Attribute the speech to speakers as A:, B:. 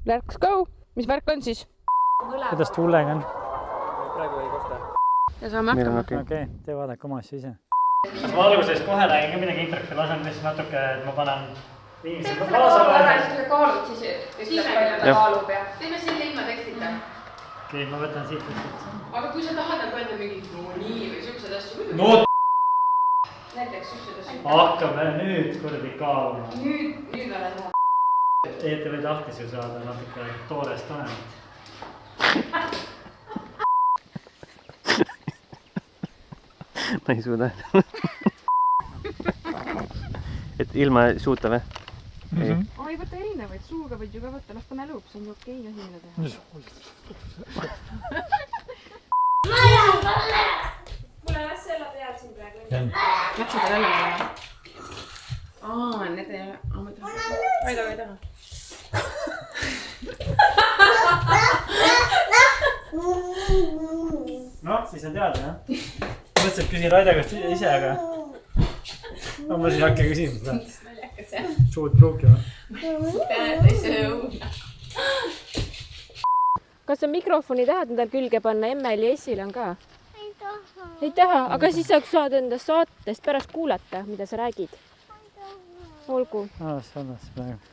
A: Let's go! Mis värk on siis?
B: Kuidas tuulega on?
C: Praegu ei kosta.
A: Ja saame hakkama.
B: Okei, tee vaadake oma asju ise. Kas ma alguses kohe räägin ka midagi introksi, lasen lihtsalt natuke, et ma panen viimisi kaasa
A: Siis kaalud, siis ütleb palju ta kaalub ja teeme selle ilma tekstita.
B: Okei, ma võtan siit lihtsalt.
A: Aga kui sa tahad öelda mingi nii või siuksed asju muidugi.
B: No
A: Näiteks siuksed asju.
B: hakkame nüüd kuradi kaaluma.
A: Nüüd olen ma.
B: ETV tahtis ju saada natuke toorest tanemit.
C: Ma ei suuda. Et ilma suuta või?
A: Ei võta erinevaid, suuga võid ju ka võtta, las ta mälub, see on ju okei asi, mida teha.
D: Mulle las selle peal siin praegu.
A: Läks seda jälle vaja? Need ei ole. Ma ei taha.
B: Noh, siis on teada, jah? Mõtlesin, et küsin Raida käest ise, aga ma siis ei hakka küsima seda. Suud pruukima.
A: Kas sa mikrofoni tahad endal külge panna? Emmel ja Essil on ka? Ei taha, aga siis saad endast saatest pärast kuulata, mida sa räägid. Olgu.
B: See on praegu.